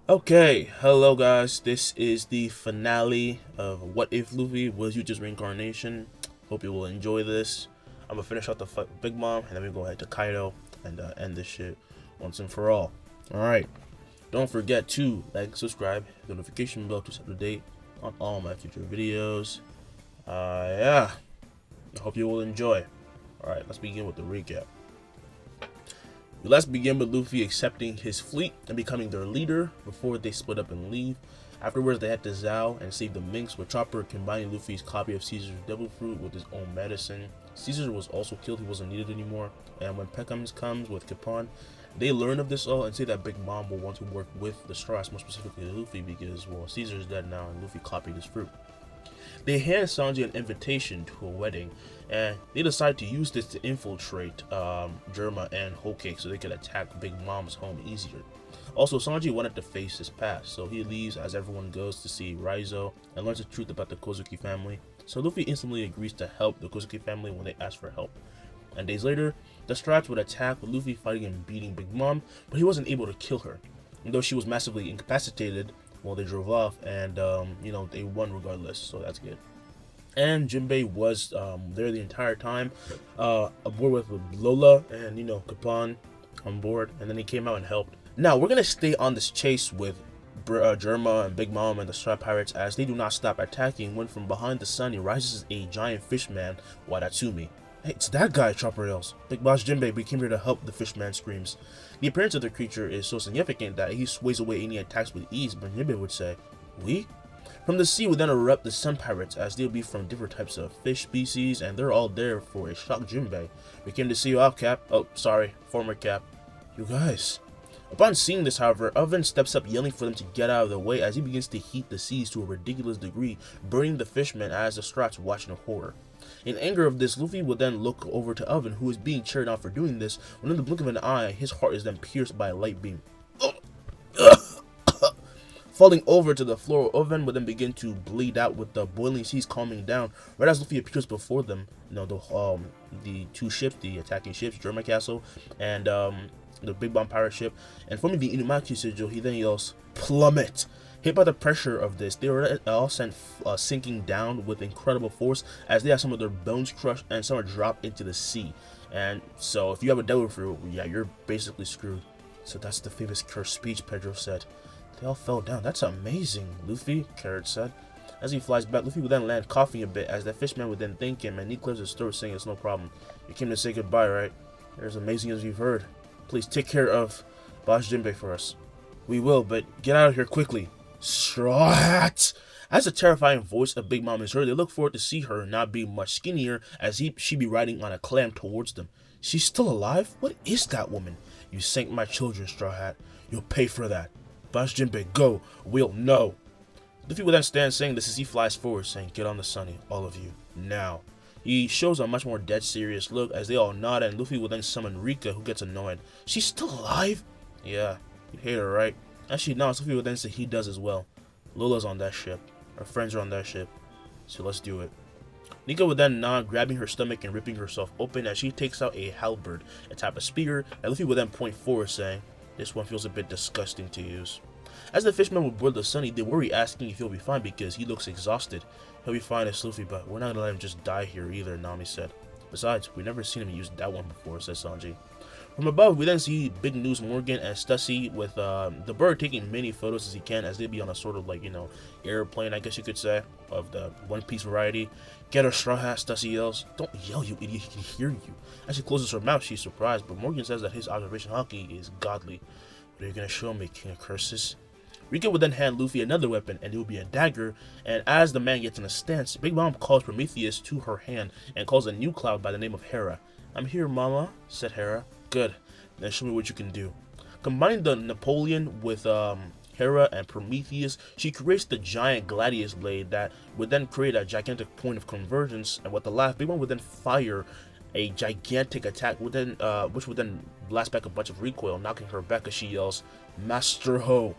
Okay, hello guys. This is the finale of What If Luffy was Yuta's reincarnation. Hope you will enjoy this. I'm gonna finish out the fight with Big Mom, and then we go ahead to Kaido and end this shit once and for all. All right. Don't forget to like, subscribe, hit the notification bell to stay up to date on all my future videos. Yeah. I hope you will enjoy. All right, let's begin with the recap. Let's begin with Luffy accepting his fleet and becoming their leader before they split up and leave. Afterwards, they head to Zao and save the Minks, with Chopper combining Luffy's copy of Caesar's devil fruit with his own medicine. Caesar was also killed, he wasn't needed anymore, and when Peckhams comes with Capon, they learn of this all and say that Big Mom will want to work with the Straw, more specifically Luffy, because, well, Caesar's dead now and Luffy copied his fruit. They hand Sanji an invitation to a wedding, and they decide to use this to infiltrate Germa and Whole Cake so they could attack Big Mom's home easier. Also, Sanji wanted to face his past, so he leaves as everyone goes to see Raizo and learns the truth about the Kozuki family. So Luffy instantly agrees to help the Kozuki family when they ask for help. And days later, the Strats would attack with Luffy fighting and beating Big Mom, but he wasn't able to kill her. And though she was massively incapacitated, well, they drove off, and they won regardless, so that's good. And Jinbei was there the entire time, aboard with Lola and Capon on board, and then he came out and helped. Now we're gonna stay on this chase with Germa and Big Mom and the Strap Pirates as they do not stop attacking when from behind the sun rises a giant fishman, Wadatsumi. Hey, it's that guy, Chopper yells. Big Boss Jinbei, we came here to help, the fishman screams. The appearance of the creature is so significant that he sways away any attacks with ease, but Jinbei would say, "We?" From the sea would then erupt the Sun Pirates, as they'll be from different types of fish species, and they're all there for a shock Jinbei. "We came to see you off, Cap." Oh, sorry, former Cap. "You guys." Upon seeing this, however, Oven steps up yelling for them to get out of the way as he begins to heat the seas to a ridiculous degree, burning the fishmen as the Strats watch in horror. In anger of this, Luffy will then look over to Oven, who is being cheered on for doing this, when in the blink of an eye, his heart is then pierced by a light beam. Falling over to the floor, Oven would then begin to bleed out with the boiling seas calming down, right as Luffy appears before them. The two ships, the attacking ships, Germa Castle, and the Big Bomb pirate ship, and forming the Inumaki sigil, he then yells, "Plummet!" Hit by the pressure of this, they were all sent sinking down with incredible force as they have some of their bones crushed and some are dropped into the sea. And so if you have a devil fruit, yeah, you're basically screwed. "So that's the famous cursed speech," Pedro said. "They all fell down. That's amazing, Luffy," Carrot said. As he flies back, Luffy would then land coughing a bit as the fishman would then thank him, and he clears his throat saying it's no problem. "You came to say goodbye, right? You're as amazing as we've heard. Please take care of Boss Jinbei for us." "We will, but get out of here quickly." "Straw Hat!" As the terrifying voice of Big Mom is heard, they look forward to see her not being much skinnier as she be riding on a clam towards them. "She's still alive? What is that woman?" "You sank my children, Straw Hat. You'll pay for that. Boss Jinbei, go. We'll know." Luffy will then stand saying this as he flies forward, saying, "Get on the Sunny, all of you, now." He shows a much more dead serious look as they all nod, and Luffy will then summon Rika, who gets annoyed. "She's still alive?" "Yeah, you hate her, right?" As she nods, Luffy will then say he does as well. "Lola's on that ship. Her friends are on that ship. So let's do it." Nika would then nod, grabbing her stomach and ripping herself open as she takes out a halberd, a type of spear, and Luffy would then point forward, saying, "This one feels a bit disgusting to use." As the fishmen would board the Sunny, they worry asking if he'll be fine because he looks exhausted. "He'll be fine, it's Luffy, but we're not gonna let him just die here either," Nami said. "Besides, we've never seen him use that one before," said Sanji. From above, we then see Big News Morgan and Stussy with the bird taking many photos as he can, as they'd be on a sort of airplane, I guess you could say, of the One Piece variety. "Get her, Straw Hat," Stussy yells. "Don't yell, you idiot, he can hear you." As she closes her mouth, she's surprised, but Morgan says that his observation hockey is godly. "What are you gonna show me, King of Curses?" Rika would then hand Luffy another weapon, and it will be a dagger, and as the man gets in a stance, Big Mom calls Prometheus to her hand and calls a new cloud by the name of Hera. "I'm here, Mama," said Hera. "Good, then show me what you can do." Combining the Napoleon with Hera and Prometheus, she creates the giant Gladius blade that would then create a gigantic point of convergence, and with the laugh, Big Mom would then fire a gigantic attack, which would then blast back a bunch of recoil, knocking her back as she yells, "Master Ho!"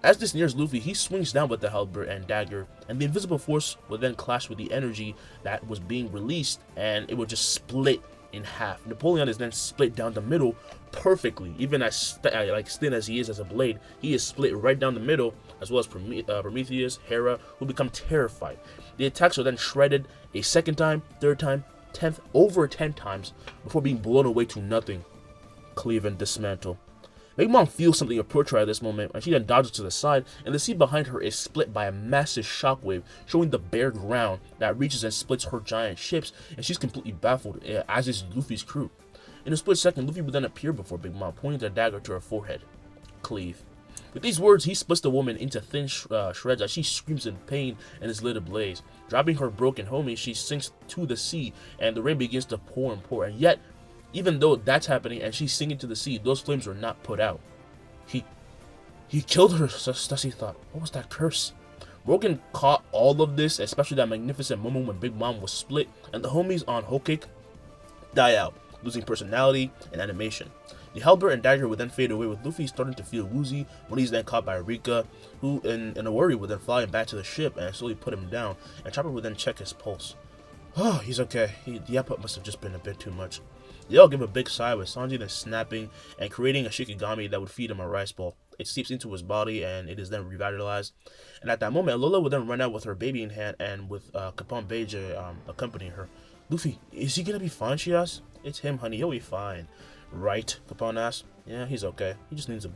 As this nears Luffy, he swings down with the halberd and dagger, and the invisible force will then clash with the energy that was being released, and it will just split in half. Napoleon is then split down the middle perfectly. Even as like thin as he is as a blade, he is split right down the middle, as well as Prometheus, Hera, who become terrified. The attacks are then shredded a second time, third time, 10th, over 10 times before being blown away to nothing. Cleave and dismantle. Big Mom feels something approach her at this moment, and she then dodges to the side, and the sea behind her is split by a massive shockwave, showing the bare ground that reaches and splits her giant ships, and she's completely baffled, as is Luffy's crew. In a split second, Luffy would then appear before Big Mom, pointing the dagger to her forehead. Cleave. With these words, he splits the woman into thin shreds as she screams in pain and is lit ablaze. Dropping her broken homie, she sinks to the sea, and the rain begins to pour and pour, and yet, even though that's happening and she's sinking to the sea, those flames are not put out. He killed her, Stussy thought. What was that curse? Broken caught all of this, especially that magnificent moment when Big Mom was split and the homies on Whole Cake die out, losing personality and animation. The halberd and dagger would then fade away, with Luffy starting to feel woozy when he's then caught by Rika, who in a worry would then fly him back to the ship and slowly put him down, and Chopper would then check his pulse. Oh, he's okay. The output must have just been a bit too much. They all give a big sigh, with Sanji then snapping and creating a shikigami that would feed him a rice ball. It seeps into his body and it is then revitalized. And at that moment, Lola would then run out with her baby in hand and with Capon Beige accompanying her. Luffy, is he gonna be fine? She asked. It's him, honey. He'll be fine. Right? Capon asked. Yeah, he's okay. He just needs a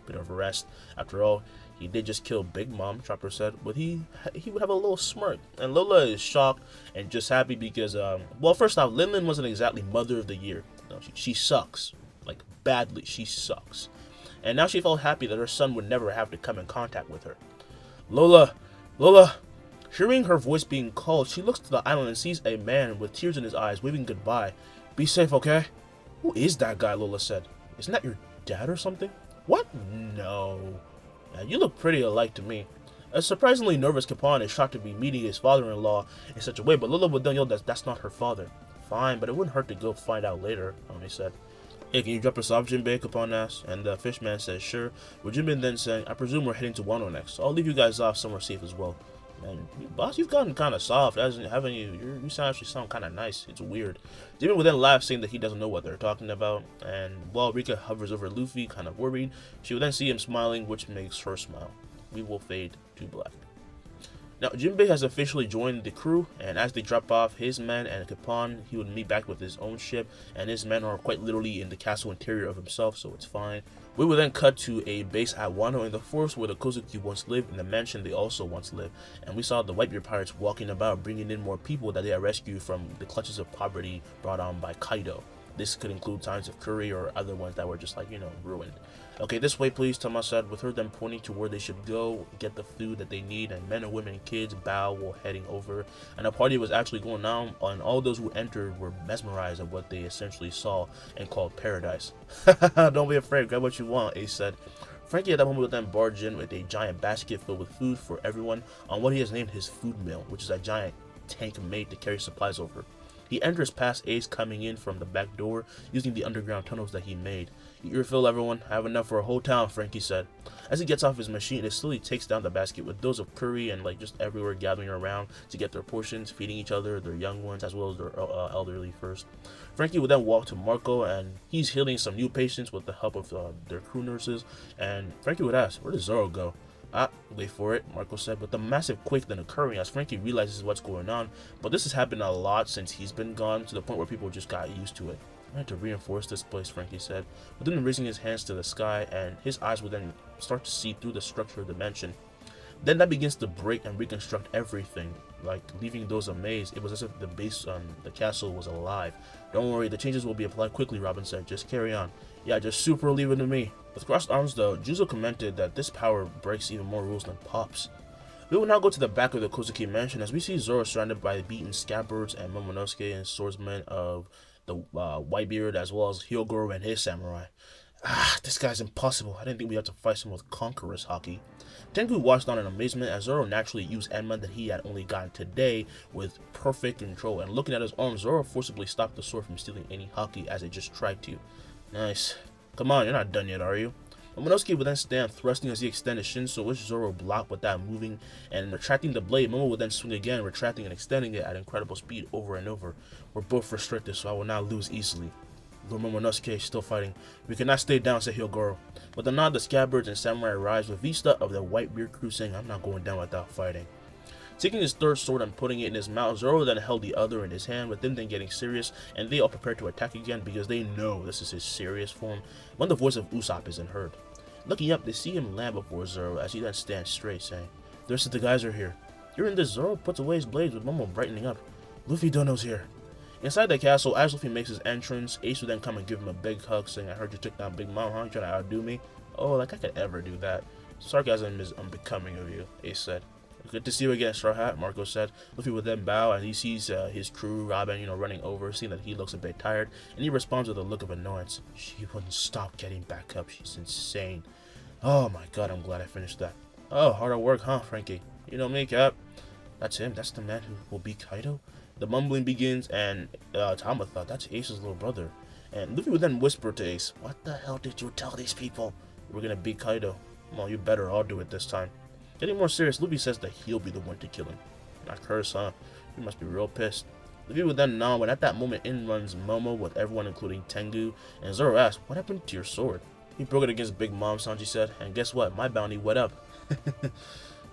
bit of rest. After all, he did just kill Big Mom, Chopper said, but he would have a little smirk. And Lola is shocked and just happy because, well, first off, Lin wasn't exactly Mother of the Year. No, she sucks. Like, badly, she sucks. And now she felt happy that her son would never have to come in contact with her. Lola! Hearing her voice being called, she looks to the island and sees a man with tears in his eyes waving goodbye. Be safe, okay? Who is that guy? Lola said. Isn't that your dad or something? What? No. You look pretty alike to me. A surprisingly nervous Capon is shocked to be meeting his father-in-law in such a way, but Lola would then yell that that's not her father. Fine, but it wouldn't hurt to go find out later, Oni said. Hey, can you drop us off, Jinbei? Capon asked, and the fishman says sure, with Jinbei then saying, I presume we're heading to Wano next, so I'll leave you guys off somewhere safe as well. Man, boss, you've gotten kind of soft, haven't you? You sound kind of nice. It's weird. Jinbei would then laugh, saying that he doesn't know what they're talking about, and while Rika hovers over Luffy, kind of worried, she would then see him smiling, which makes her smile. We will fade to black. Now, Jinbei has officially joined the crew, and as they drop off his men and Capon, he would meet back with his own ship, and his men are quite literally in the castle interior of himself, so it's fine. We will then cut to a base at Wano in the forest where the Kozuki once lived, in the mansion they also once lived, and we saw the Whitebeard pirates walking about, bringing in more people that they had rescued from the clutches of poverty brought on by Kaido. This could include signs of curry or other ones that were just like, ruined. Okay, this way please, Tama said, with her then pointing to where they should go, get the food that they need, and men and women and kids bow while heading over. And a party was actually going on, and all those who entered were mesmerized at what they essentially saw and called paradise. Don't be afraid, grab what you want, Ace said. Frankie at that moment would then barge in with a giant basket filled with food for everyone on what he has named his food mill, which is a giant tank made to carry supplies over. He enters past Ace coming in from the back door, using the underground tunnels that he made. Eat your fill, everyone. I have enough for a whole town, Frankie said. As he gets off his machine, it slowly takes down the basket with those of curry and just everywhere gathering around to get their portions, feeding each other, their young ones, as well as their elderly first. Frankie would then walk to Marco, and he's healing some new patients with the help of their crew nurses. And Frankie would ask, where does Zoro go? Wait for it, Marco said, with a massive quake then occurring as Frankie realizes what's going on, but this has happened a lot since he's been gone, to the point where people just got used to it. I had to reinforce this place, Frankie said, but then raising his hands to the sky, and his eyes would then start to see through the structure of the mansion. Then that begins to break and reconstruct everything, leaving those amazed. It was as if the base the castle was alive. Don't worry, the changes will be applied quickly, Robin said. Just carry on. Yeah, just super leave it to me. With crossed arms though, Juzo commented that this power breaks even more rules than Pops. We will now go to the back of the Kozuki mansion as we see Zoro surrounded by beaten scabbards and Momonosuke and swordsmen of the Whitebeard, as well as Hyogoro and his samurai. This guy's impossible. I didn't think we had to fight someone with conqueror's haki. Tengu watched on in amazement as Zoro naturally used Enma that he had only gotten today with perfect control, and looking at his arm, Zoro forcibly stopped the sword from stealing any haki as it just tried to. Nice. Come on, you're not done yet, are you? Momonosuke would then stand thrusting as he extended Shinso, which Zoro blocked without moving, and retracting the blade. Momo would then swing again, retracting and extending it at incredible speed over and over. We're both restricted, so I will not lose easily. Lord Momonosuke still fighting. We cannot stay down, said Hyogoro. With a nod, the scabbards and samurai rise, with Vista of the Whitebeard crew saying, I'm not going down without fighting. Taking his third sword and putting it in his mouth, Zoro then held the other in his hand, with them then getting serious, and they all prepare to attack again because they know this is his serious form when the voice of Usopp isn't heard. Looking up, they see him land before Zoro as he then stands straight, saying, The rest of the guys are here. Hearing this, Zoro puts away his blades with Momo brightening up. Luffy Dono's here. Inside the castle, as Luffy makes his entrance, Ace would then come and give him a big hug, saying, I heard you took down Big Mom, huh? You trying to outdo me? Oh, like I could ever do that. Sarcasm is unbecoming of you, Ace said. Good to see you again, Straw Hat, Marco said. Luffy would then bow as he sees his crew, Robin, running over, seeing that he looks a bit tired, and he responds with a look of annoyance. She wouldn't stop getting back up. She's insane. Oh my god, I'm glad I finished that. Oh, hard at work, huh, Frankie? You know me, Cap. That's him. That's the man who will be Kaido. The mumbling begins, and Tama thought that's Ace's little brother. And Luffy would then whisper to Ace, What the hell did you tell these people? We're gonna beat Kaido. Well, you better. I'll do it this time. Getting more serious, Luffy says that he'll be the one to kill him. Not Curse, huh? He must be real pissed. Luffy would then nod when at that moment in runs Momo with everyone including Tengu, and Zoro asks, What happened to your sword? He broke it against Big Mom, Sanji said, and guess what? My bounty went up.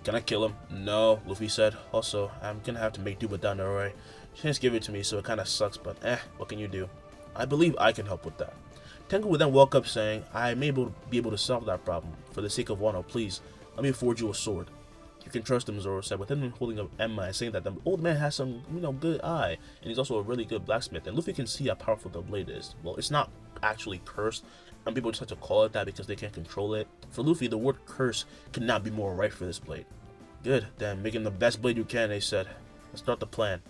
Can I kill him? No, Luffy said. Also, I'm gonna have to make do with Danaroi. She didn't give it to me, so it kinda sucks, but what can you do? I believe I can help with that. Tengu would then walk up saying, I may be able to solve that problem. For the sake of Wano, please, let me forge you a sword. You can trust him, Zoro said, with him holding up Emma and saying that the old man has some, good eye, and he's also a really good blacksmith, and Luffy can see how powerful the blade is. Well, it's not actually cursed, and people just have to call it that because they can't control it. For Luffy, the word curse could not be more right for this blade. Good, then make him the best blade you can, they said. Let's start the plan.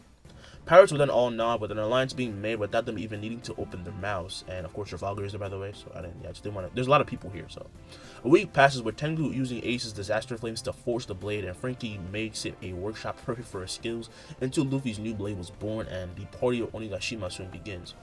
Pirates would then all nod, with an alliance being made without them even needing to open their mouths. And of course, Trafalgar is there, by the way, so I just didn't want to. There's a lot of people here, so. A week passes with Tengu using Ace's disaster flames to forge the blade, and Frankie makes it a workshop perfect for his skills until Luffy's new blade was born and the party of Onigashima soon begins.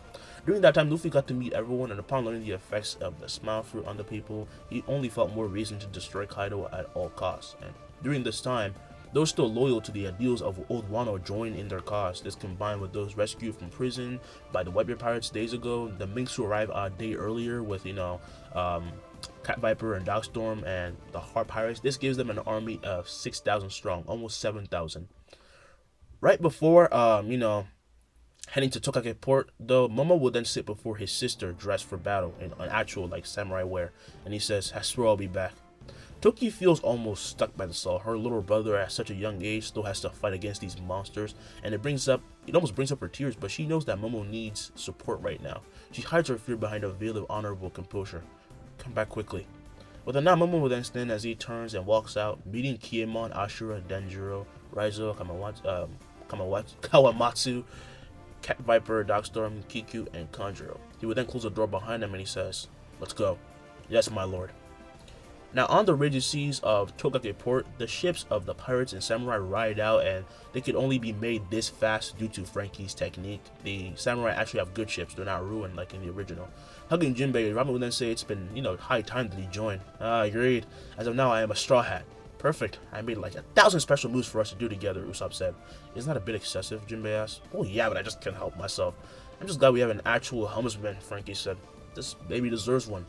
During that time, Luffy got to meet everyone, and upon learning the effects of the smile fruit on the people, he only felt more reason to destroy Kaido at all costs. And during this time, those still loyal to the ideals of Old Wano joined in their cause. This combined with those rescued from prison by the Whitebeard pirates days ago, the Minks who arrived a day earlier with, Cat Viper and Dogstorm and the Heart Pirates. This gives them an army of 6,000 strong, almost 7,000. Right before, heading to Tokake port, though, Momo will then sit before his sister dressed for battle in an actual, samurai wear, and he says, I swear I'll be back. Toki feels almost stuck by the saw. Her little brother at such a young age still has to fight against these monsters, and it almost brings up her tears, but she knows that Momo needs support right now. She hides her fear behind a veil of honorable composure. Come back quickly. With a nod, Momo will then stand as he turns and walks out, meeting Kiemon, Ashura, Denjiro, Raizo, Kawamatsu, Cat Viper, Dogstorm, Kiku, and Kanjuro. He would then close the door behind him and he says, Let's go. Yes, my lord. Now, on the rigid seas of Tokake port, the ships of the pirates and samurai ride out, and they could only be made this fast due to Frankie's technique. The samurai actually have good ships, they're not ruined like in the original. Hugging Jinbei, Robin would then say it's been, high time that he joined. Agreed. As of now, I am a Straw Hat. Perfect. I made 1,000 special moves for us to do together, Usopp said. Isn't that a bit excessive, Jinbei asked. Oh yeah, but I just can't help myself. I'm just glad we have an actual helmsman, Frankie said. This baby deserves one.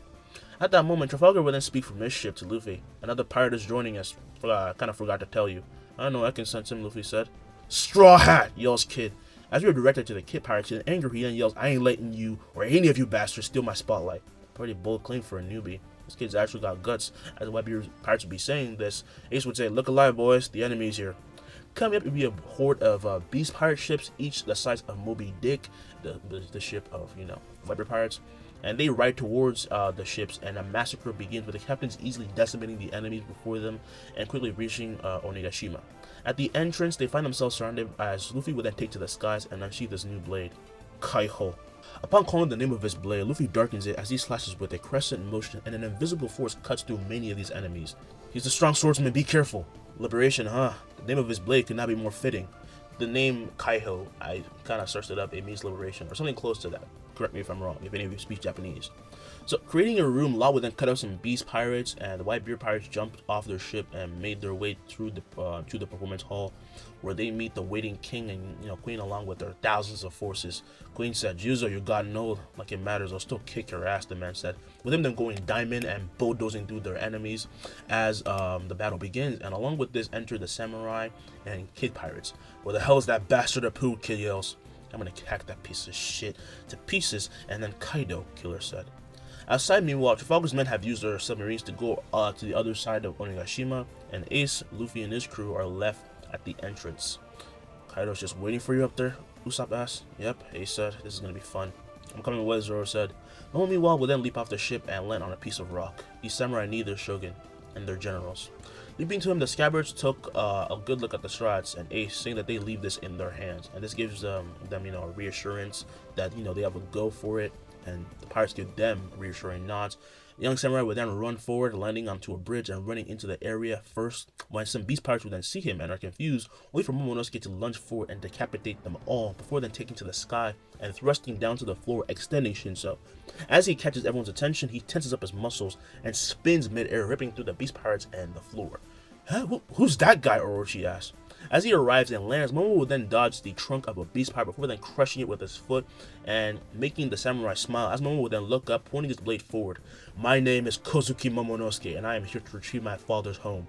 At that moment, Trafalgar would then speak from his ship to Luffy. Another pirate is joining us. Kind of forgot to tell you. I don't know, I can sense him, Luffy said. Straw Hat, yells Kid. As we are directed to the Kid Pirates, in anger he then yells, I ain't letting you or any of you bastards steal my spotlight. Pretty bold claim for a newbie. This kid's actually got guts. As the Whitebeard pirates would be saying this, Ace would say, Look alive, boys, the enemy's here. Coming up would be a horde of beast pirate ships, each the size of Moby Dick, the ship of, Whitebeard pirates. And they ride towards the ships, and a massacre begins with the captains easily decimating the enemies before them and quickly reaching Onigashima. At the entrance, they find themselves surrounded as Luffy would then take to the skies and unsheath his new blade, Kaiho. Upon calling the name of his blade, Luffy darkens it as he slashes with a crescent motion, and an invisible force cuts through many of these enemies. He's a strong swordsman, be careful. Liberation, huh? The name of his blade could not be more fitting. The name Kaiho, I kind of searched it up, it means liberation, or something close to that. Correct me if I'm wrong, if any of you speak Japanese. So, creating a room, Law would then cut out some beast pirates, and the Whitebeard pirates jumped off their ship and made their way through to the performance hall, where they meet the waiting king and queen along with their thousands of forces. Queen said, "Juzo, you got no like it matters. I'll still kick your ass." The man said, with them going diamond and bulldozing through their enemies as the battle begins. And along with this, enter the samurai and kid pirates. "Where the hell is that bastard Apu?" Kid yells. "I'm gonna hack that piece of shit to pieces." And then Kaido, Killer said. Outside, meanwhile, Trafalgar's men have used their submarines to go to the other side of Onigashima, and Ace, Luffy, and his crew are left at the entrance. "Kaido's just waiting for you up there," Usopp asked. "Yep," Ace said. "This is gonna be fun." "I'm coming with," Zoro said. No one, meanwhile, will then leap off the ship and land on a piece of rock. These samurai need their shogun and their generals. Leaping to him, the scabbards took a good look at the Strats and Ace, saying that they leave this in their hands, and this gives them a reassurance that they have a go for it. And the pirates give them reassuring nods. The young samurai would then run forward, landing onto a bridge and running into the area first, when some beast pirates would then see him and are confused, only for Momonosuke to lunge forward and decapitate them all, before then taking to the sky and thrusting down to the floor, extending Shinso. As he catches everyone's attention, he tenses up his muscles and spins mid-air, ripping through the beast pirates and the floor. "Huh? Who's that guy?" Orochi asked. As he arrives and lands, Momo will then dodge the trunk of a beast pirate before then crushing it with his foot and making the samurai smile, as Momo will then look up, pointing his blade forward. "My name is Kozuki Momonosuke, and I am here to retrieve my father's home."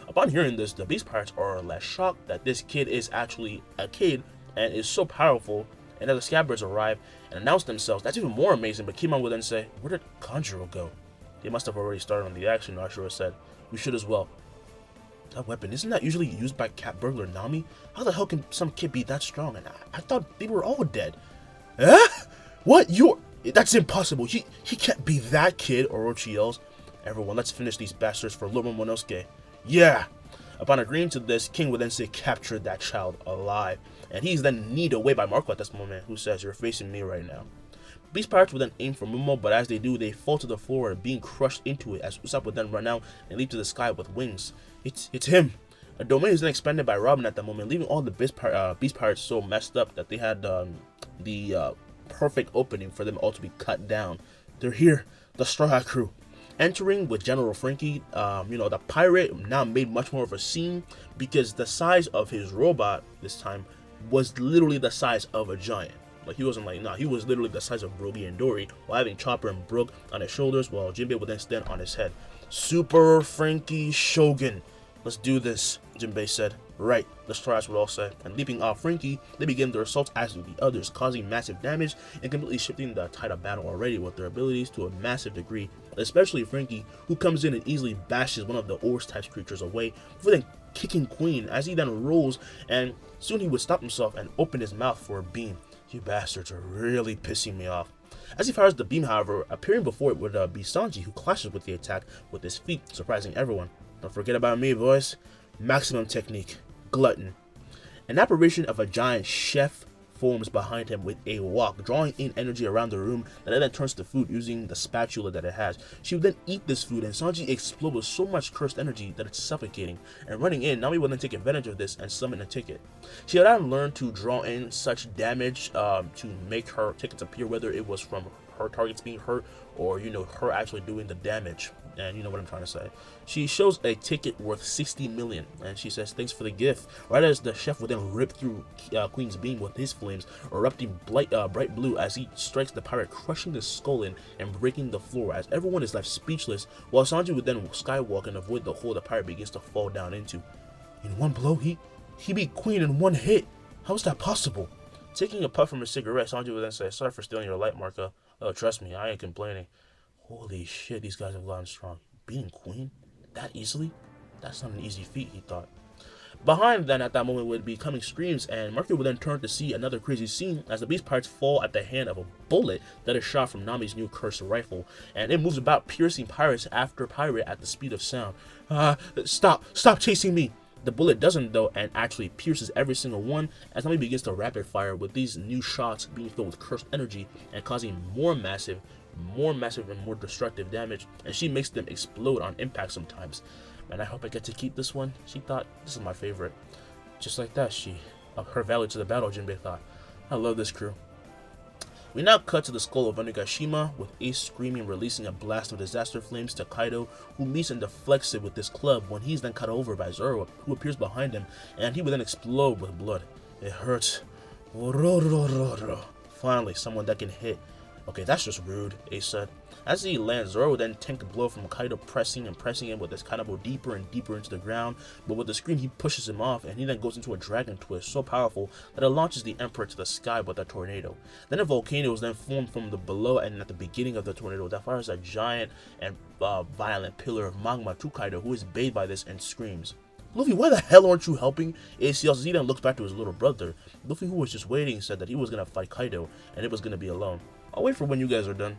Upon hearing this, the beast pirates are less shocked that this kid is actually a kid and is so powerful, and as the scabbards arrive and announce themselves, that's even more amazing, but Kimon will then say, "Where did Kanjuro go?" "They must have already started on the action," Ashura said. "We should as well." "That weapon, isn't that usually used by cat burglar Nami? How the hell can some kid be that strong? And I thought they were all dead." "Eh? What? That's impossible. He can't be that kid," Orochi yells. "Everyone, let's finish these bastards for Lord Momonosuke." "Yeah!" Upon agreeing to this, King would then say, "Capture that child alive." And he's then kneed away by Marco at this moment, who says, "You're facing me right now." Beast pirates would then aim for Momo, but as they do, they fall to the floor, being crushed into it, as Usopp would then run out and leap to the sky with wings. It's him. A domain is then expanded by Robin at that moment, leaving all the beast pirates so messed up that they had the perfect opening for them all to be cut down. "They're here, the Straw Hat crew." Entering with General Frankie, the pirate now made much more of a scene, because the size of his robot this time was literally the size of a giant. Like, he wasn't he was literally the size of Brogy and Dory, while having Chopper and Brook on his shoulders, while Jinbei would then stand on his head. "Super Frankie Shogun. Let's do this," Jinbei said. "Right," the Stars would all say. And leaping off Frankie, they begin their assault as do the others, causing massive damage and completely shifting the tide of battle already with their abilities to a massive degree, especially Frankie, who comes in and easily bashes one of the Ors-type creatures away, before then kicking Queen as he then rolls, and soon he would stop himself and open his mouth for a beam. "You bastards are really pissing me off." As he fires the beam, however, appearing before it would be Sanji, who clashes with the attack with his feet, surprising everyone. "Don't forget about me, boys. Maximum technique. Glutton." An apparition of a giant chef forms behind him with a wok, drawing in energy around the room that then turns to food using the spatula that it has. She would then eat this food, and Sanji explodes with so much cursed energy that it's suffocating. And running in, Nami would then take advantage of this and summon a ticket. She had then learned to draw in such damage to make her tickets appear, whether it was from her targets being hurt or her actually doing the damage. And you know what I'm trying to say. She shows a ticket worth 60 million, and she says, "Thanks for the gift," right as the chef would then rip through Queen's beam with his flames, erupting bright blue as he strikes the pirate, crushing the skull in and breaking the floor, as everyone is left speechless, while Sanji would then skywalk and avoid the hole the pirate begins to fall down into. "In one blow, he beat Queen in one hit. How is that possible?" Taking a puff from his cigarette, Sanji would then say, "Sorry for stealing your light, Marco. Oh, trust me, I ain't complaining." Holy shit, these guys have gotten strong. Beating Queen that easily? That's not an easy feat, he thought. Behind then at that moment would be coming screams, and Mercury would then turn to see another crazy scene as the beast pirates fall at the hand of a bullet that is shot from Nami's new cursed rifle, and it moves about, piercing pirates after pirate at the speed of sound. Stop chasing me!" The bullet doesn't though, and actually pierces every single one as Nami begins to rapid fire, with these new shots being filled with cursed energy and causing more massive and more destructive damage, and she makes them explode on impact sometimes. "Man, I hope I get to keep this one," she thought. "This is my favorite." Just like that, her value to the battle, Jinbei thought. "I love this crew." We now cut to the skull of Onigashima, with Ace screaming, releasing a blast of disaster flames to Kaido, who meets and deflects it with this club when he's then cut over by Zoro, who appears behind him, and he would then explode with blood. It hurts. Finally, someone that can hit. Okay, that's just rude, Ace said. As he lands, Zoro would then tank a blow from Kaido, pressing him with his Kanabo deeper and deeper into the ground, but with the scream he pushes him off, and he then goes into a dragon twist so powerful that it launches the Emperor to the sky with a tornado. Then a volcano is then formed from the below, and at the beginning of the tornado that fires a giant and violent pillar of magma to Kaido, who is bathed by this and screams. Luffy, why the hell aren't you helping? Ace yells as he then looks back to his little brother. Luffy, who was just waiting, said that he was going to fight Kaido, and it was going to be alone. I'll wait for when you guys are done.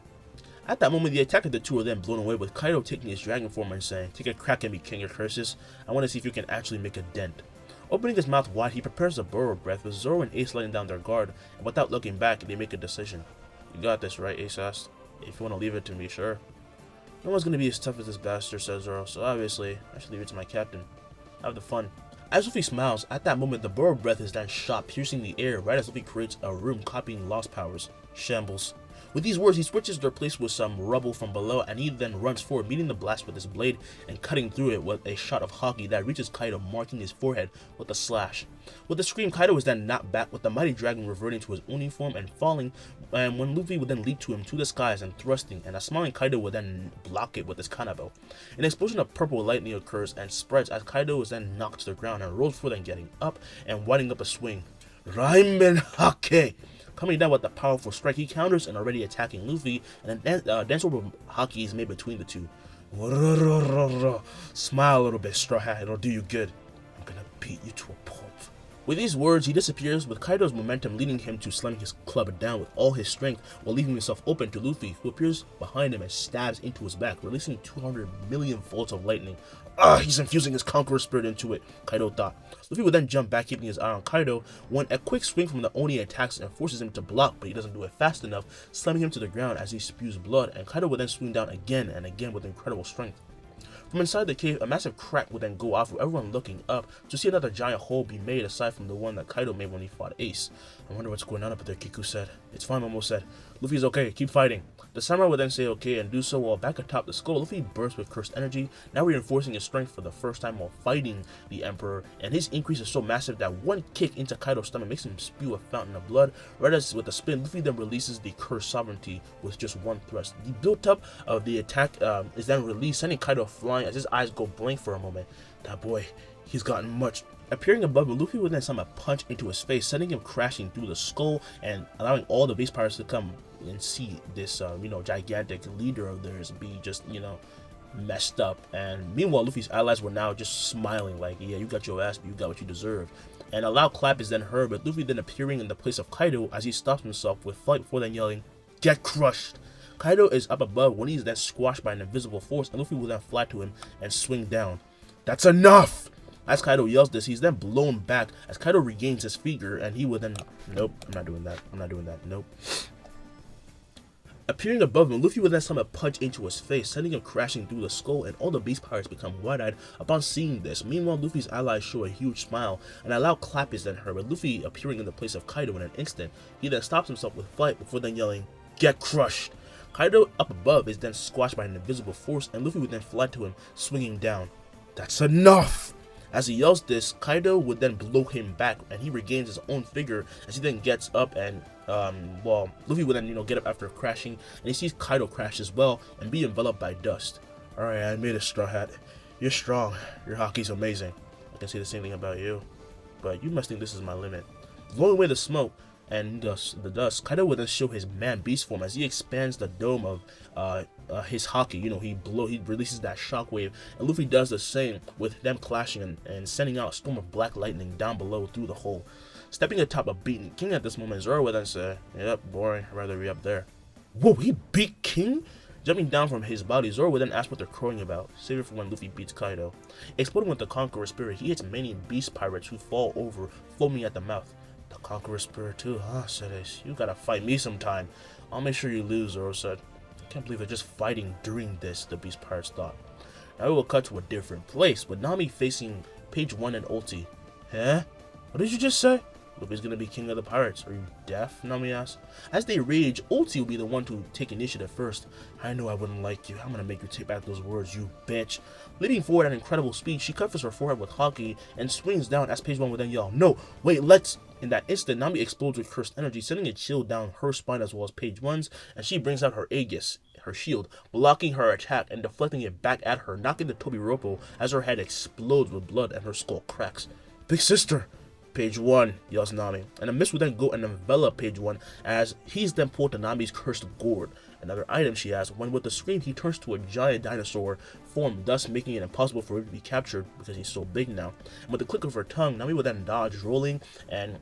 At that moment, the attack of the two are then blown away, with Kaido taking his dragon form and saying, "Take a crack at me, King of Curses. I want to see if you can actually make a dent." Opening his mouth wide, he prepares a burrow breath, with Zoro and Ace letting down their guard, and without looking back, they make a decision. "You got this, right?" Ace asked. "If you want to leave it to me, sure." "No one's going to be as tough as this bastard," says Zoro, "so obviously, I should leave it to my captain. Have the fun." As Luffy smiles, at that moment, the burrow breath is then shot, piercing the air right as Luffy creates a room copying Lost Powers. Shambles. With these words, he switches their place with some rubble from below, and he then runs forward, meeting the blast with his blade and cutting through it with a shot of Haki that reaches Kaido, marking his forehead with a slash. With a scream, Kaido is then knocked back, with the mighty dragon reverting to his Oni form and falling, and when Luffy would then leap to him to the skies and thrusting, and a smiling Kaido would then block it with his Kanabo. An explosion of purple lightning occurs and spreads as Kaido is then knocked to the ground and rolls forward and getting up and winding up a swing. Raimen Hake! Coming down with a powerful strike, he counters and already attacking Luffy, and then dance over Haki is made between the two. Smile a little bit, Straw Hat, it'll do you good. I'm gonna beat you to a pulp. With these words, he disappears, with Kaido's momentum leading him to slamming his club down with all his strength, while leaving himself open to Luffy, who appears behind him and stabs into his back, releasing 200 million volts of lightning. He's infusing his Conqueror spirit into it, Kaido thought. Luffy would then jump back, keeping his eye on Kaido, when a quick swing from the Oni attacks and forces him to block, but he doesn't do it fast enough, slamming him to the ground as he spews blood, and Kaido would then swing down again and again with incredible strength. From inside the cave, a massive crack would then go off, with everyone looking up to see another giant hole be made aside from the one that Kaido made when he fought Ace. "I wonder what's going on up there," Kiku said. "It's fine," Momo said. "Luffy's okay, keep fighting." The samurai would then say okay and do so, while back atop the skull, Luffy bursts with cursed energy, now reinforcing his strength for the first time while fighting the Emperor, and his increase is so massive that one kick into Kaido's stomach makes him spew a fountain of blood. Right as with a spin, Luffy then releases the cursed sovereignty with just one thrust. The built-up of the attack is then released, sending Kaido flying as his eyes go blank for a moment. That boy, he's gotten much. Appearing above him, Luffy would then summon a punch into his face, sending him crashing through the skull and allowing all the base pirates to come and see this, gigantic leader of theirs be just, messed up. And meanwhile, Luffy's allies were now just smiling like, yeah, you got your ass, but you got what you deserved. And a loud clap is then heard, with Luffy then appearing in the place of Kaido as he stops himself with flight before then yelling, "Get crushed!" Kaido is up above when he's then squashed by an invisible force, and Luffy will then fly to him and swing down. "That's enough!" As Kaido yells this, he's then blown back as Kaido regains his figure, and he will then... Nope, I'm not doing that. Nope. Appearing above him, Luffy would then summon a punch into his face, sending him crashing through the skull, and all the beast pirates become wide-eyed upon seeing this. Meanwhile, Luffy's allies show a huge smile, and a loud clap is then heard, with Luffy appearing in the place of Kaido in an instant. He then stops himself with flight before then yelling, "Get crushed!" Kaido up above is then squashed by an invisible force, and Luffy would then fly to him, swinging down. "That's enough!" As he yells this, Kaido would then blow him back, and he regains his own figure as he then gets up, and Luffy would then get up after crashing, and he sees Kaido crash as well and be enveloped by dust. "Alright, I made it, Straw Hat. You're strong. Your hockey's amazing. I can say the same thing about you, but you must think this is my limit." Blowing away the smoke and the dust, Kaido would then show his man beast form as he expands the dome of his hockey. He releases that shockwave, and Luffy does the same, with them clashing and sending out a storm of black lightning down below through the hole. Stepping atop a beaten King at this moment, Zoro would then say, "Yep, boring. I'd rather be up there." Whoa, he beat King? Jumping down from his body, Zoro would then ask what they're crowing about. Save it for when Luffy beats Kaido. Exploding with the Conqueror Spirit, he hits many beast pirates who fall over, foaming at the mouth. "The Conqueror Spirit too, huh?" said Ace. "You gotta fight me sometime." "I'll make sure you lose," Zoro said. "I can't believe they're just fighting during this," the beast pirates thought. Now we will cut to a different place, with Nami facing Page 1 and Ulti. "Huh? What did you just say?" Luffy's gonna be king of the pirates. Are you deaf? Nami asks. As they rage, Oti will be the one to take initiative first. I knew I wouldn't like you. I'm gonna make you take back those words, you bitch. Leading forward at incredible speed, she covers her forehead with Haki and swings down as Page 1 would then yell, "No, wait, let's..." In that instant, Nami explodes with cursed energy, sending a chill down her spine as well as Page 1's, and she brings out her Aegis, her shield, blocking her attack and deflecting it back at her, knocking the Tobiropo as her head explodes with blood and her skull cracks. "Big sister!" Page 1, yells Nami, and a mist will then go and envelop Page 1 as he's then pulled to Nami's cursed gourd. Another item she has, when with a scream he turns to a giant dinosaur form, thus making it impossible for him to be captured because he's so big now. And with the click of her tongue, Nami will then dodge, rolling and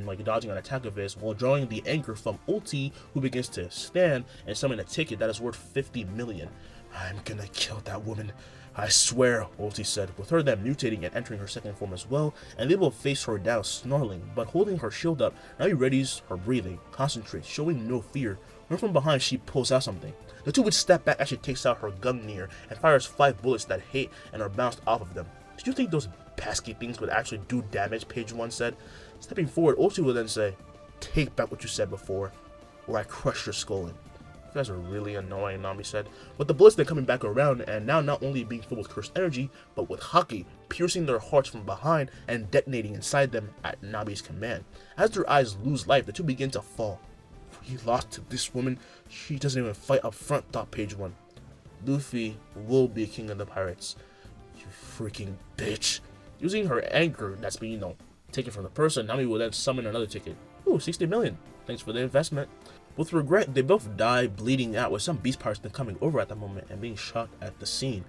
like dodging an attack of his, while drawing the anchor from Ulti, who begins to stand and summon a ticket that is worth 50 million. "I'm gonna kill that woman, I swear," Ulti said, with her then mutating and entering her second form as well, and they will face her down, snarling, but holding her shield up. Nami readies her breathing, concentrates, showing no fear. When from behind she pulls out something. The two would step back as she takes out her Gungnir and fires 5 bullets that hit and are bounced off of them. "Did you think those pesky things would actually do damage?" Page 1 said. Stepping forward, Ulti will then say, "Take back what you said before, or I crush your skull in." "You guys are really annoying," Nami said, with the bullets then coming back around and now not only being filled with cursed energy, but with Haki, piercing their hearts from behind and detonating inside them at Nami's command. As their eyes lose life, the two begin to fall. "We lost to this woman. She doesn't even fight up front," thought Page 1. "Luffy will be king of the pirates. You freaking bitch." Using her anchor that's been, taken from the person, Nami will then summon another ticket. "Ooh, 60 million. Thanks for the investment." With regret, they both die, bleeding out, with some beast pirates then coming over at the moment and being shocked at the scene.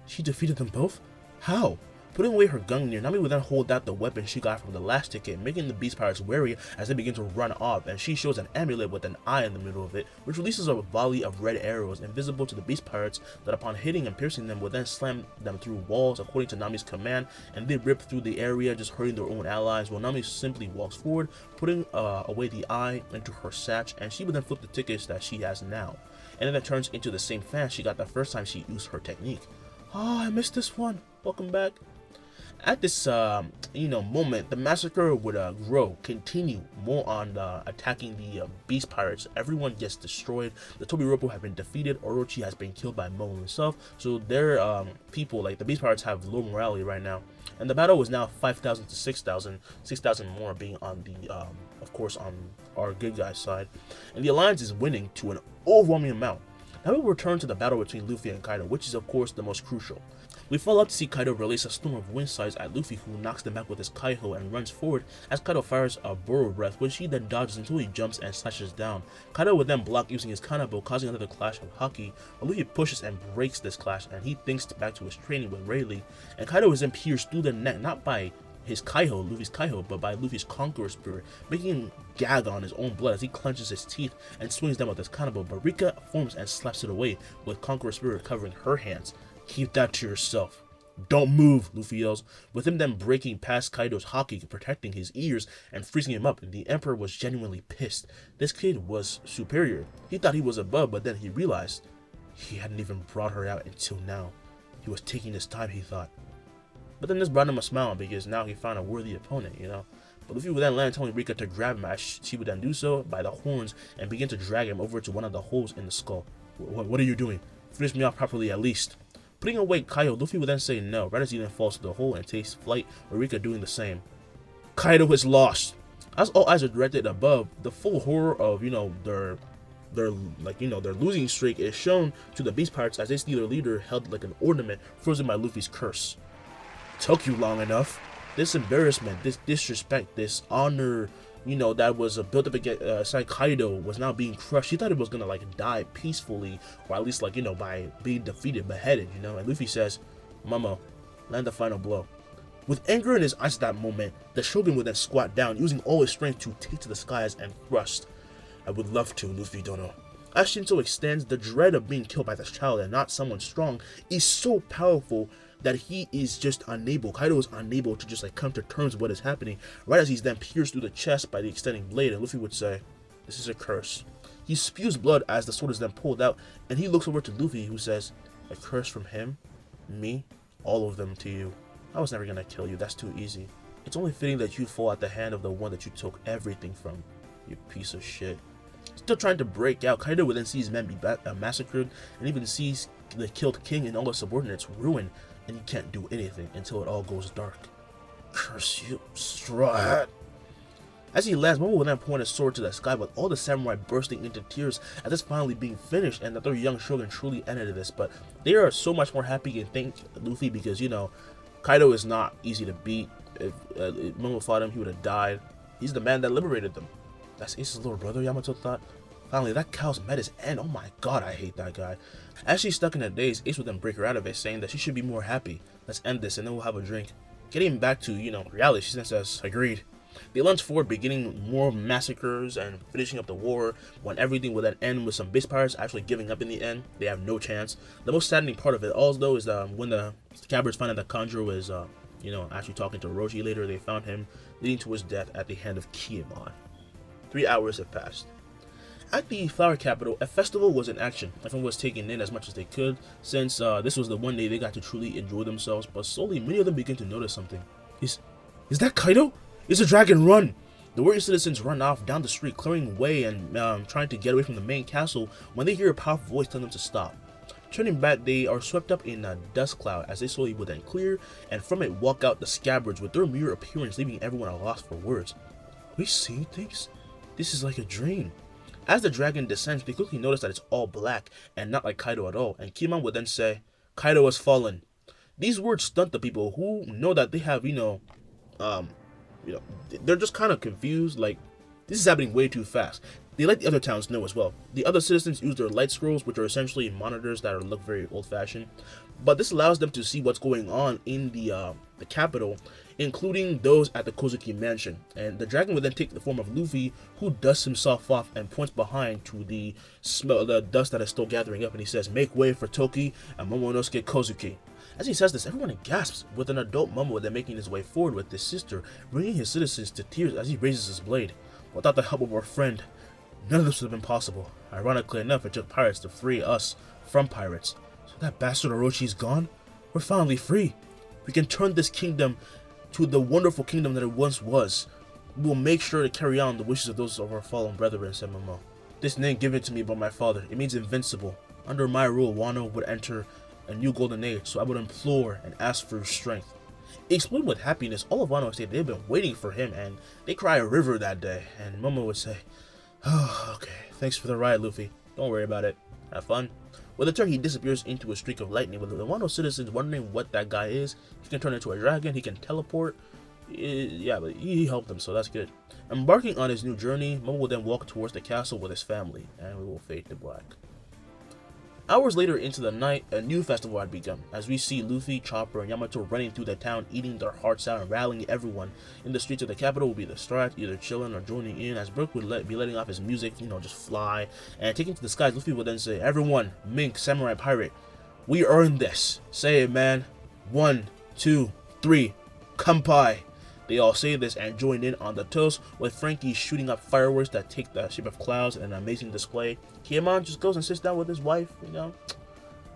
She defeated them both? How? Putting away her Gungnir, Nami will then hold out the weapon she got from the last ticket, making the beast pirates wary as they begin to run off, and she shows an amulet with an eye in the middle of it, which releases a volley of red arrows invisible to the beast pirates that upon hitting and piercing them will then slam them through walls according to Nami's command, and they rip through the area, just hurting their own allies, while Nami simply walks forward, putting away the eye into her satch, and she will then flip the tickets that she has now, and then that turns into the same fan she got the first time she used her technique. "Oh, I missed this one. Welcome back." At this, moment, the massacre would grow, continue more on attacking the beast pirates. Everyone gets destroyed. The Tobiropo have been defeated. Orochi has been killed by Mo himself. So their people, like the beast pirates, have low morality right now. And the battle was now 5,000 to 6,000. 6,000 more being on the, of course, on our good guys' side. And the alliance is winning to an overwhelming amount. Now we will return to the battle between Luffy and Kaido, which is of course the most crucial. We follow up to see Kaido release a storm of wind sides at Luffy, who knocks them back with his Kaiho and runs forward as Kaido fires a burrow breath, which he then dodges until he jumps and slashes down. Kaido would then block using his Kanabo, causing another clash of Haki, but Luffy pushes and breaks this clash, and he thinks back to his training with Rayleigh, and Kaido is then pierced through the neck, not by his Kaiho, Luffy's Kaiho, but by Luffy's Conqueror Spirit, making him gag on his own blood as he clenches his teeth and swings down with his Kanabo, but Rika forms and slaps it away, with Conqueror Spirit covering her hands. "Keep that to yourself. Don't move," Luffy yells, with him then breaking past Kaido's Haki, protecting his ears and freezing him up, and the Emperor was genuinely pissed. This kid was superior. He thought he was above, but then he realized he hadn't even brought her out until now. He was taking his time, he thought. But then this brought him a smile, because now he found a worthy opponent, But Luffy would then land, telling Rika to grab him, as she would then do so by the horns and begin to drag him over to one of the holes in the skull. What are you doing? Finish me off properly at least." Putting away Kaido, Luffy would then say no, right as he then falls to the hole and takes flight, with Rika doing the same. Kaido is lost. As all eyes are directed above, the full horror of, their losing streak is shown to the beast pirates as they see their leader held like an ornament frozen by Luffy's curse. "Took you long enough. This embarrassment, this disrespect, this honor, that was built up against Kaido was now being crushed. He thought it was gonna die peacefully, or at least by being defeated, beheaded, And Luffy says, "Momo, land the final blow." With anger in his eyes at that moment, the Shogun would then squat down, using all his strength to take to the skies and thrust. "I would love to, Luffy Dono." As Shinzo extends, the dread of being killed by this child and not someone strong is so powerful that he is just unable, Kaido is unable to just come to terms with what is happening, right as he's then pierced through the chest by the extending blade, and Luffy would say, "This is a curse." He spews blood as the sword is then pulled out, and he looks over to Luffy, who says, "A curse from him? Me? All of them to you. I was never gonna kill you, that's too easy." It's only fitting that you fall at the hand of the one that you took everything from, you piece of shit. Still trying to break out, Kaido would then see his men be massacred, and even sees the killed king and all his subordinates ruined, and he can't do anything until it all goes dark. Curse you, straw hat. As he laughs, Momo will then point his sword to the sky, with all the samurai bursting into tears as it's finally being finished, and that their young shogun truly ended this. But they are so much more happy and thank Luffy because, you know, Kaido is not easy to beat. If Momo fought him, he would have died. He's the man that liberated them. That's Ace's little brother, Yamato thought. Finally, that cow's met his end. Oh my god, I hate that guy. As she's stuck in a daze, Ace would then break her out of it, saying that she should be more happy. Let's end this and then we'll have a drink. Getting back to, you know, reality, she then says, agreed. They lunge forward, beginning more massacres and finishing up the war, when everything will then end with some base pirates actually giving up in the end. They have no chance. The most saddening part of it all, though, is when the Scabbers find out that Kanjuro is, you know, actually talking to Orochi later, they found him, leading to his death at the hand of Kiemon. 3 hours have passed. At the Flower Capital, a festival was in action. Everyone was taking in as much as they could, since this was the one day they got to truly enjoy themselves, but slowly many of them begin to notice something. Is that Kaido? It's a dragon, run! The warrior citizens run off down the street, clearing way and trying to get away from the main castle when they hear a powerful voice telling them to stop. Turning back, they are swept up in a dust cloud as they slowly will then clear, and from it walk out the Scabbards with their mere appearance, leaving everyone at a loss for words. We see things? This is like a dream. As the dragon descends, they quickly notice that it's all black and not like Kaido at all, and Kiemon would then say, Kaido has fallen. These words stunt the people who know that they have, they're just kind of confused, like, this is happening way too fast. They let the other towns know as well. The other citizens use their light scrolls, which are essentially monitors that look very old-fashioned, but this allows them to see what's going on in the capital, including those at the Kozuki mansion. And the dragon would then take the form of Luffy, who dusts himself off and points behind to the dust that is still gathering up, and he says, make way for Toki and Momonosuke Kozuki. As he says this, everyone gasps, with an adult Momo then making his way forward with his sister, bringing his citizens to tears as he raises his blade. Without the help of our friend, none of this would have been possible. Ironically enough, it took pirates to free us from pirates. So that bastard Orochi's gone? We're finally free. We can turn this kingdom to the wonderful kingdom that it once was. We will make sure to carry on the wishes of those of our fallen brethren, said Momo. This name given to me by my father, it means invincible. Under my rule, Wano would enter a new golden age, so I would implore and ask for your strength. Exploding with happiness, all of Wano said they've been waiting for him, and they cry a river that day. And Momo would say, oh, okay, thanks for the ride, Luffy. Don't worry about it. Have fun. With a turn, he disappears into a streak of lightning, with the Wano citizens wondering what that guy is. He can turn into a dragon, he can teleport. Yeah, but he helped them, so that's good. Embarking on his new journey, Momo will then walk towards the castle with his family, and we will fade to black. Hours later into the night, a new festival had begun, as we see Luffy, Chopper, and Yamato running through the town, eating their hearts out and rallying everyone. In the streets of the capital will be the Strat, either chilling or joining in, as Brook would be letting off his music, just fly, and taking to the skies. Luffy would then say, everyone, Mink, Samurai, Pirate, we earned this. Say it, man. 1, 2, 3, Kampai. They all say this and join in on the toast, with Frankie shooting up fireworks that take the shape of clouds in an amazing display. Kiemon just goes and sits down with his wife,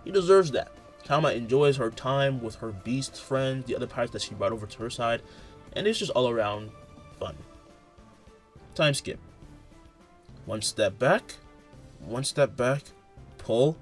He deserves that. Kama enjoys her time with her beast friends, the other pirates that she brought over to her side, and it's just all around fun. Time skip. One step back, pull,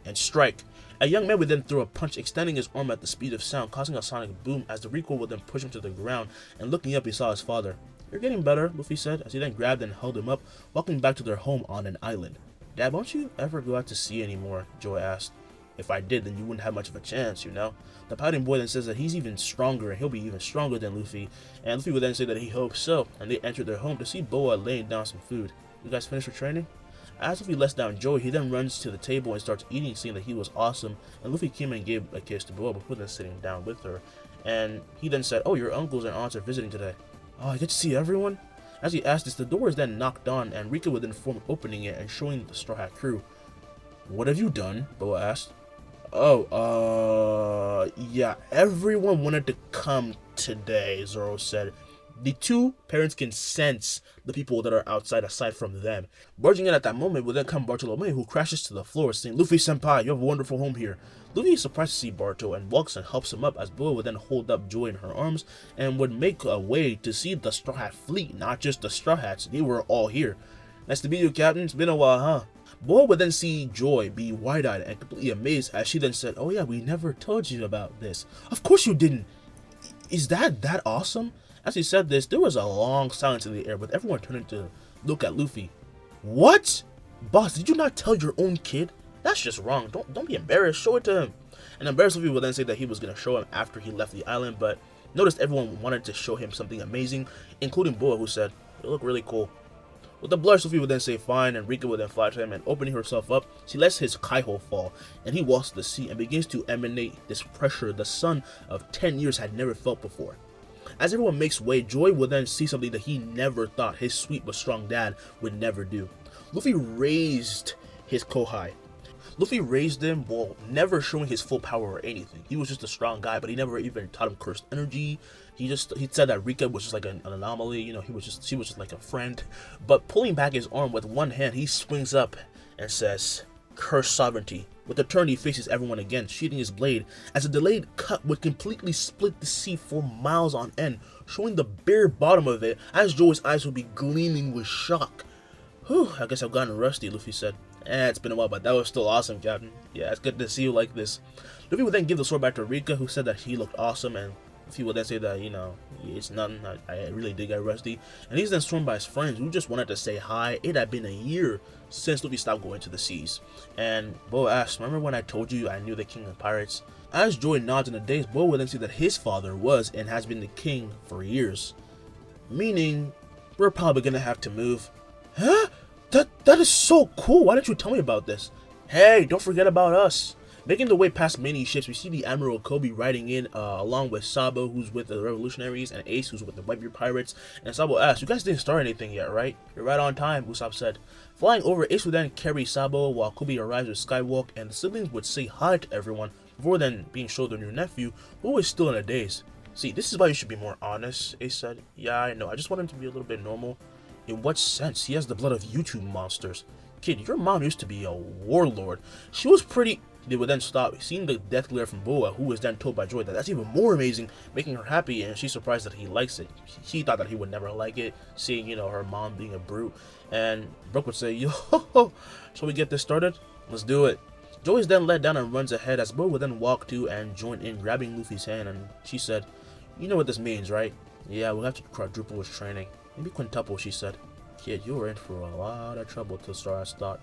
and strike. A young man would then throw a punch, extending his arm at the speed of sound, causing a sonic boom as the recoil would then push him to the ground, and looking up he saw his father. You're getting better, Luffy said, as he then grabbed and held him up, walking back to their home on an island. Dad, won't you ever go out to sea anymore? Joy asked. If I did, then you wouldn't have much of a chance, The pouting boy then says that he's even stronger, and he'll be even stronger than Luffy, and Luffy would then say that he hopes so, and they entered their home to see Boa laying down some food. You guys finished your training? As Luffy lets down Joey, he then runs to the table and starts eating, saying that he was awesome, and Luffy came and gave a kiss to Boa before then sitting down with her, and he then said, oh, your uncles and aunts are visiting today. Oh, I get to see everyone? As he asked this, the door is then knocked on, and Rika would then inform opening it and showing the Straw Hat crew. What have you done? Boa asked. Oh, yeah, everyone wanted to come today, Zoro said. The two parents can sense the people that are outside aside from them. Barging in at that moment will then come Bartolome, who crashes to the floor saying, "Luffy senpai, you have a wonderful home here." Luffy is surprised to see Barto and walks and helps him up as Boa would then hold up Joy in her arms and would make a way to see the Straw Hat fleet, not just the Straw Hats. They were all here. "Nice to meet you, Captain. It's been a while, huh?" Boa would then see Joy be wide-eyed and completely amazed as she then said, "Oh yeah, we never told you about this." "Of course you didn't. Is that awesome?" As he said this, there was a long silence in the air with everyone turning to look at Luffy. "What? Boss, did you not tell your own kid? That's just wrong. Don't be embarrassed. Show it to him." And embarrassed Luffy would then say that he was going to show him after he left the island, but noticed everyone wanted to show him something amazing, including Boa, who said, "You look really cool." With the blush, Luffy would then say fine, and Rika would then fly to him, and opening herself up, she lets his Kaiho fall, and he walks to the sea and begins to emanate this pressure the son of 10 years had never felt before. As everyone makes way, Joy will then see something that he never thought his sweet but strong dad would never do. Luffy raised his Kohai. Luffy raised him while never showing his full power or anything. He was just a strong guy, but he never even taught him cursed energy. He said that Rika was just like an anomaly, you know, she was just like a friend. But pulling back his arm with one hand, he swings up and says, "Curse sovereignty." With a turn, he faces everyone again, sheathing his blade, as a delayed cut would completely split the sea for miles on end, showing the bare bottom of it, as Joey's eyes would be gleaming with shock. "Whew, I guess I've gotten rusty," Luffy said. It's been a while, but that was still awesome, Captain. Yeah, it's good to see you like this." Luffy would then give the sword back to Rika, who said that he looked awesome, and Luffy would then say that, you know, it's nothing, I really did get rusty. And he's then sworn by his friends, who just wanted to say hi. It had been a year since Luffy stopped going to the seas. And Boa asks, "Remember when I told you I knew the king of pirates?" As Joy nods in the days, Boa would then say that his father was and has been the king for years. Meaning, we're probably gonna have to move. Huh? That is so cool. Why didn't you tell me about this? Hey, don't forget about us. Making the way past many ships, we see the Admiral Kobe riding in along with Sabo, who's with the Revolutionaries, and Ace, who's with the Whitebeard Pirates. And Sabo asks, "You guys didn't start anything yet, right?" "You're right on time," Usopp said. Flying over, Ace would then carry Sabo while Kobe arrives with Skywalk, and the siblings would say hi to everyone before then being showed their new nephew, who is still in a daze. "See, this is why you should be more honest," Ace said. "Yeah, I know. I just want him to be a little bit normal." "In what sense? He has the blood of YouTube monsters." "Kid, your mom used to be a warlord. She was pretty..." They would then stop, seeing the death glare from Boa, who was then told by Joy that that's even more amazing, making her happy, and she's surprised that he likes it. She thought that he would never like it, seeing, you know, her mom being a brute. And Brooke would say, "Yo, shall we get this started? Let's do it." Joy is then led down and runs ahead, as Boa would then walk to and join in, grabbing Luffy's hand, and she said, "You know what this means, right?" "Yeah, we'll have to quadruple his training. Maybe quintuple," she said. "Kid, you were in for a lot of trouble till Stardust thought."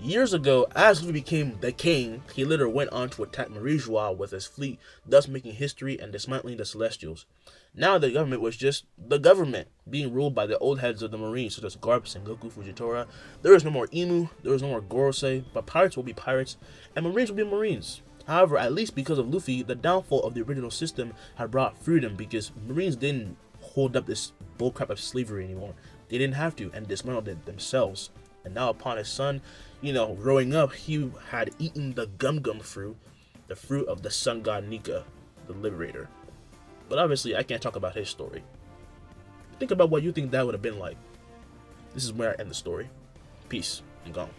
Years ago, as Luffy became the king, he later went on to attack Marijois with his fleet, thus making history and dismantling the Celestials. Now the government was just the government, being ruled by the old heads of the Marines, such as Garp, Sengoku, Fujitora. There is no more Imu, there is no more Gorosei, but pirates will be pirates, and Marines will be Marines. However, at least because of Luffy, the downfall of the original system had brought freedom, because Marines didn't hold up this bullcrap of slavery anymore. They didn't have to, and dismantled it themselves. And now upon his son, you know, growing up, he had eaten the gum fruit, the fruit of the sun god Nika, the liberator. But obviously, I can't talk about his story. Think about what you think that would have been like. This is where I end the story. Peace. I'm gone.